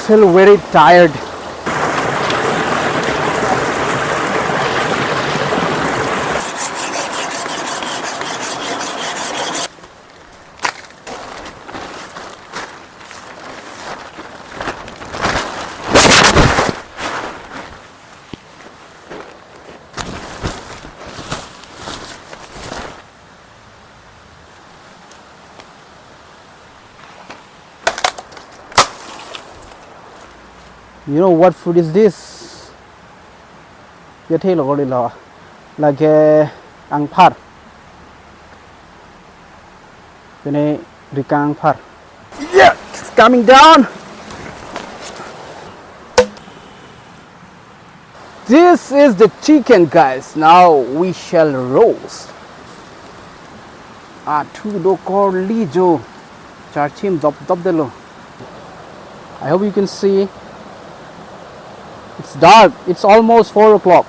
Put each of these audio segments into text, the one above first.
feel very tired. You know what food is this? Like angpar. Angpar. Yeah, it's coming down. This is the chicken, guys. Now we shall roast. Two do kor lijo. Charchim dop dop delo. I hope you can see. It's dark. It's almost 4 o'clock.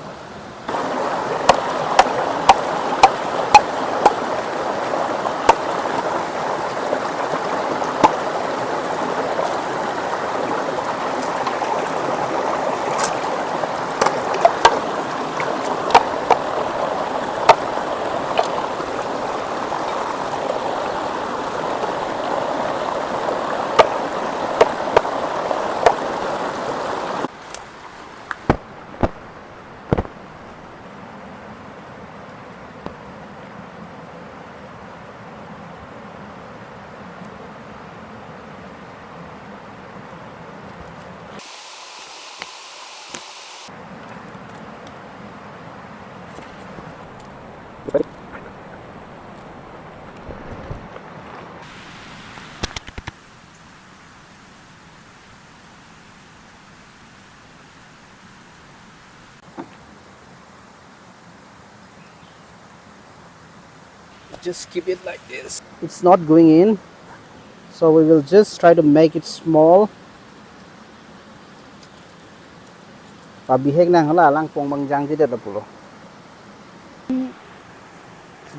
Just keep it like this. It's not going in, so we will just try to make it small.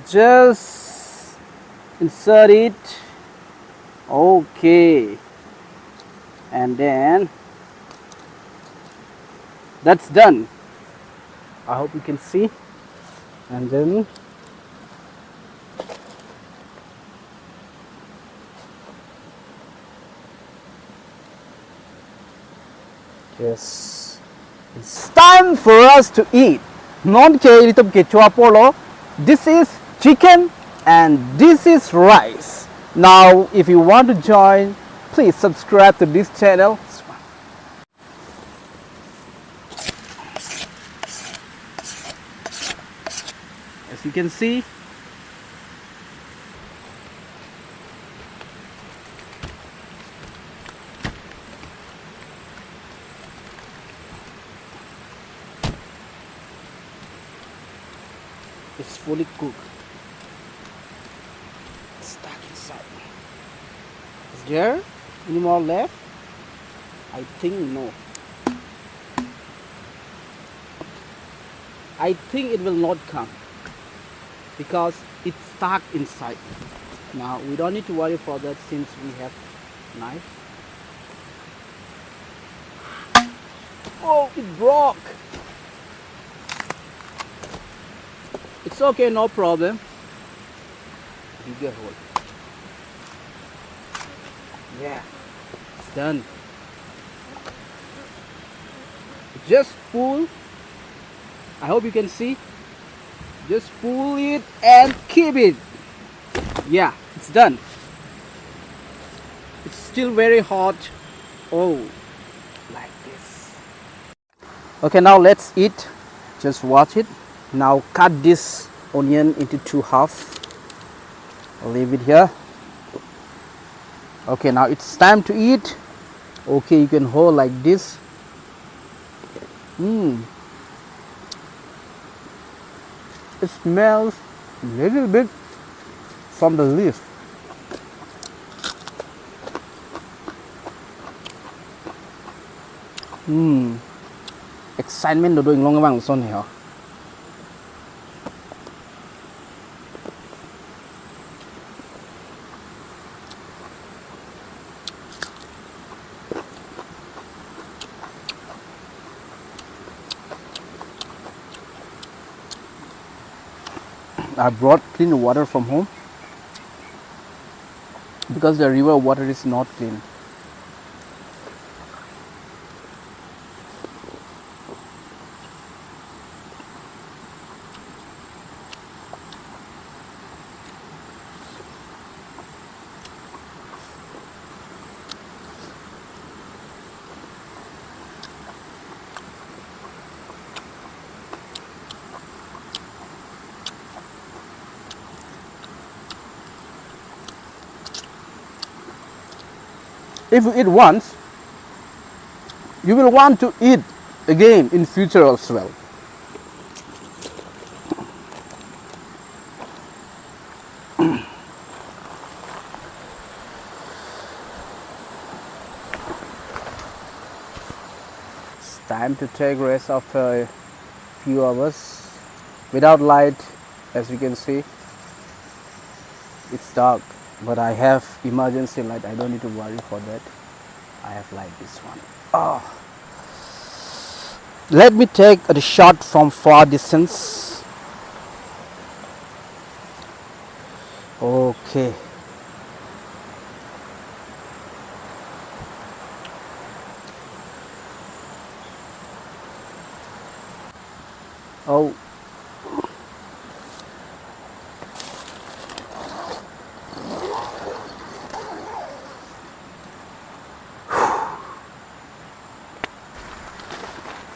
Just insert it. Okay, and then that's done. I hope you can see. And then yes, it's time for us to eat. This is chicken and this is rice. Now, if you want to join, please subscribe to this channel. As you can see, it's fully cooked. It's stuck inside. Is there any more left? I think no. I think it will not come because it's stuck inside. Now we don't need to worry for that since we have knife. Oh, it broke. It's okay, no problem. Bigger hole. Yeah, it's done. Just pull. I hope you can see. Just pull it and keep it. Yeah, it's done. It's still very hot. Oh, like this. Okay, now let's eat. Just watch it. Now cut this onion into 2 halves. I'll leave it here. Okay, now it's time to eat. Okay, you can hold like this. It smells a little bit from the leaf. Excitement do doing long bang son here. I brought clean water from home because the river water is not clean. If you eat once, you will want to eat again in future as well. It's time to take rest after a few hours without light. As you can see, it's dark, but I have emergency light. I don't need to worry for that. I have light this one. Oh. Let me take a shot from far distance. Okay. Oh.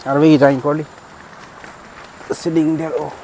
Are we trying, Corley? Sitting there. Oh.